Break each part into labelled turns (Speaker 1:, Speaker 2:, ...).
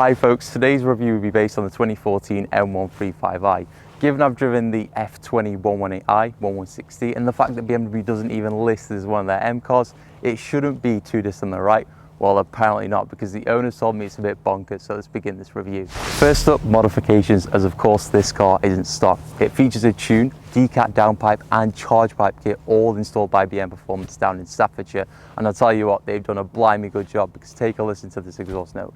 Speaker 1: Hi folks, today's review will be based on the 2014 M135i. Given I've driven the F20 118i, 1160, and the fact that BMW doesn't even list this as one of their M cars, it shouldn't be too dissimilar, right? Well, apparently not, because the owners told me it's a bit bonkers, so let's begin this review. First up, modifications, as of course this car isn't stock. It features a tune, decat downpipe and charge pipe kit, all installed by BM Performance down in Staffordshire. And I'll tell you what, they've done a blimey good job, because take a listen to this exhaust note.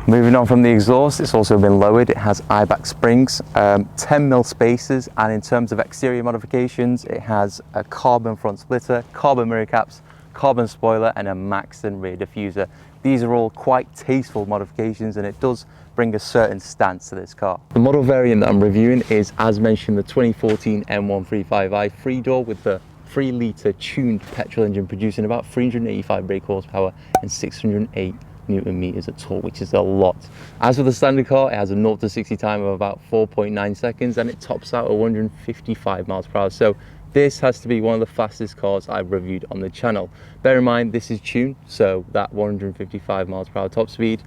Speaker 1: Moving on from the exhaust, it's also been lowered. It has eye-back springs, 10mm spacers, and in terms of exterior modifications, it has a carbon front splitter, carbon mirror caps, carbon spoiler, and a Maxton rear diffuser. These are all quite tasteful modifications, and it does bring a certain stance to this car. The model variant that I'm reviewing is, as mentioned, the 2014 M135i 3-door with the 3-litre tuned petrol engine producing about 385 brake horsepower and 608 Newton meters of torque, which is a lot. As for the standard car, it has a 0 to 60 time of about 4.9 seconds and it tops out at 155 miles per hour. So this has to be one of the fastest cars I've reviewed on the channel. Bear in mind, this is tuned, so that 155 miles per hour top speed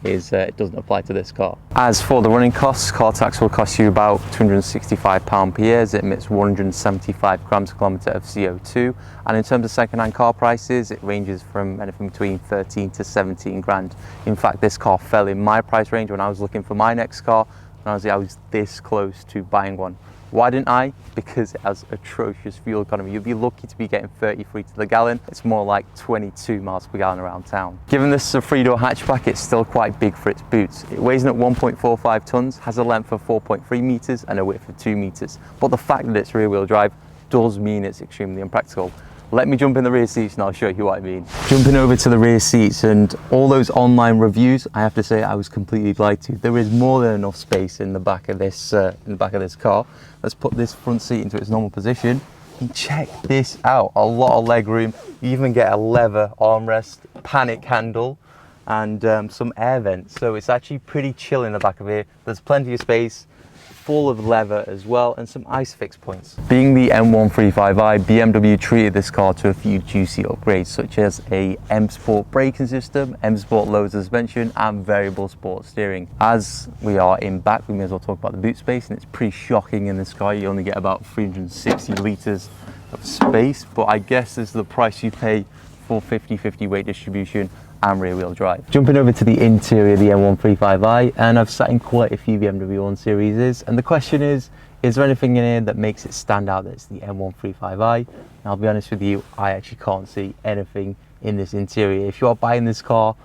Speaker 1: is it doesn't apply to this car. As for the running costs, car tax will cost you about £265 per year as it emits 175 grams per kilometre of CO2. And in terms of second-hand car prices, it ranges from anything between 13 to 17 grand. In fact, this car fell in my price range when I was looking for my next car, and honestly, I was this close to buying one. Why didn't I? Because it has atrocious fuel economy. You'd be lucky to be getting 33 to the gallon. It's more like 22 miles per gallon around town. Given this is a 3-door hatchback, it's still quite big for its boots. It weighs in at 1.45 tons, has a length of 4.3 meters and a width of 2 meters. But the fact that it's rear-wheel drive does mean it's extremely impractical. Let me jump in the rear seats and I'll show you what I mean. Jumping over to the rear seats and all those online reviews, I have to say I was completely lied to. There is more than enough space in the back of this car. Let's put this front seat into its normal position and check this out. A lot of leg room. You even get a leather armrest, panic handle, and some air vents. So it's actually pretty chill in the back of here. There's plenty of space, full of leather as well, and some ISOFIX points. Being the M135i, BMW treated this car to a few juicy upgrades, such as a M Sport braking system, M Sport low suspension, and variable sport steering. As we are in back, we may as well talk about the boot space, and it's pretty shocking in this car. You only get about 360 litres of space, but I guess this is the price you pay for 50-50 weight distribution and rear-wheel drive. Jumping over to the interior of the M135i, and I've sat in quite a few BMW 1 Series, and the question is there anything in here that makes it stand out that it's the M135i? And I'll be honest with you, I actually can't see anything in this interior. If you are buying this car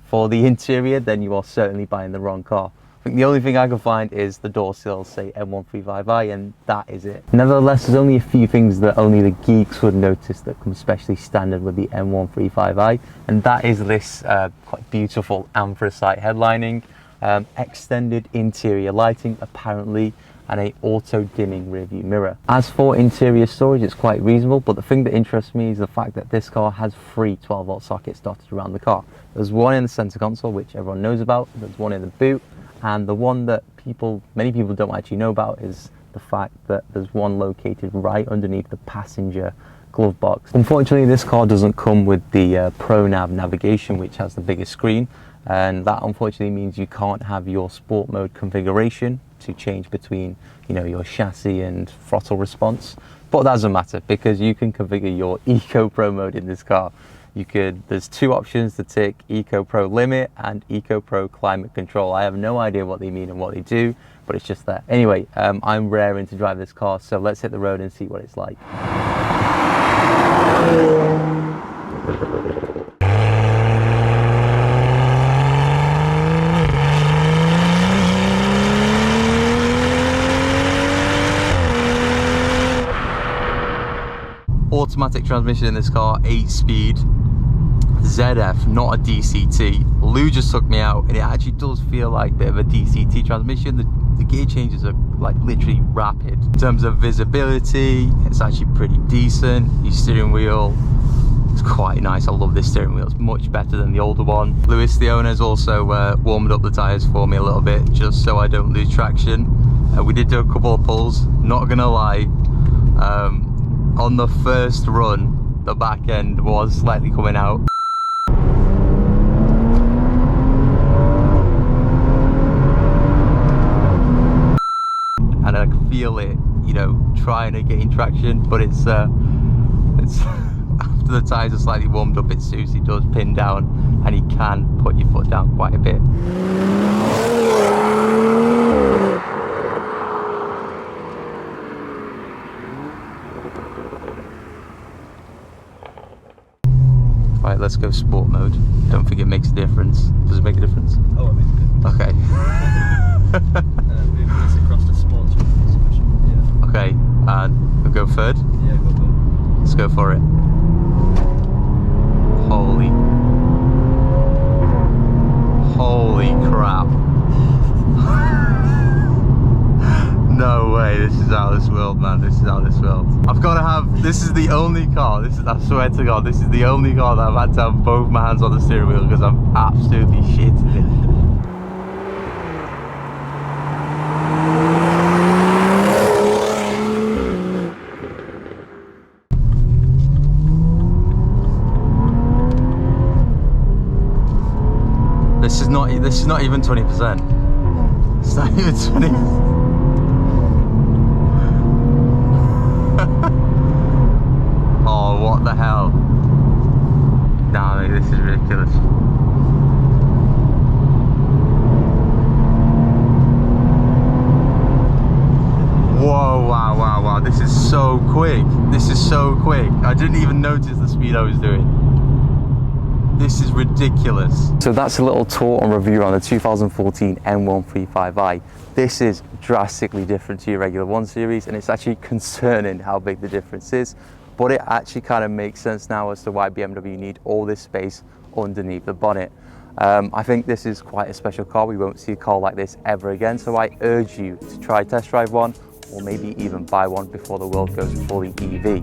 Speaker 1: for the interior, then you are certainly buying the wrong car. I think the only thing I can find is the door sills say M135i, and that is it. Nevertheless, there's only a few things that only the geeks would notice that come especially standard with the M135i, and that is this quite beautiful anthracite headlining, extended interior lighting apparently, and a auto dimming rear view mirror. As for interior storage, it's quite reasonable, but the thing that interests me is the fact that this car has 3 12-volt sockets dotted around the car. There's one in the center console, which everyone knows about, there's one in the boot, and the one that many people don't actually know about is the fact that there's one located right underneath the passenger glove box. Unfortunately, this car doesn't come with the ProNav navigation, which has the biggest screen, and that unfortunately means you can't have your sport mode configuration to change between, you know, your chassis and throttle response. But that doesn't matter, because you can configure your Eco Pro mode in this car. There's 2 options to tick: Eco Pro Limit and Eco Pro Climate Control. I have no idea what they mean and what they do, but it's just there. Anyway, I'm raring to drive this car, so let's hit the road and see what it's like. Automatic transmission in this car, 8-speed. ZF, not a DCT. Lou just took me out, and it actually does feel like a bit of a DCT transmission. The gear changes are like literally rapid. In terms of visibility, it's actually pretty decent. Your steering wheel, it's quite nice. I love this steering wheel. It's much better than the older one. Lewis, the owner, has also warmed up the tyres for me a little bit, just so I don't lose traction. We did do a couple of pulls, not gonna lie. On the first run, the back end was slightly coming out. And I can feel it, you know, trying to gain traction, but it's after the tyres are slightly warmed up, it seriously does pin down, and you can put your foot down quite a bit. Right, let's go sport mode. Don't think it makes a difference. Does it make a difference?
Speaker 2: Oh, it makes a difference.
Speaker 1: Okay.
Speaker 2: Moving this across to sports. Yeah.
Speaker 1: Okay, and we'll go third.
Speaker 2: Yeah, go third.
Speaker 1: Let's go for it. Holy crap. No way, this is out of this world, man. This is out of this world. I've got to have, this is the only car, I swear to God, this is the only car that I've had to have both my hands on the steering wheel because I'm absolutely shitting it. This is not even 20%. It's not even 20%. Oh, what the hell? Nah, mate, this is ridiculous. Whoa, wow. This is so quick. This is so quick. I didn't even notice the speed I was doing. This is ridiculous. So that's a little tour and review on the 2014 M135i. This is drastically different to your regular 1 Series, and it's actually concerning how big the difference is. But it actually kind of makes sense now as to why BMW need all this space underneath the bonnet. I think this is quite a special car. We won't see a car like this ever again, so I urge you to try test drive one, or maybe even buy one before the world goes fully EV.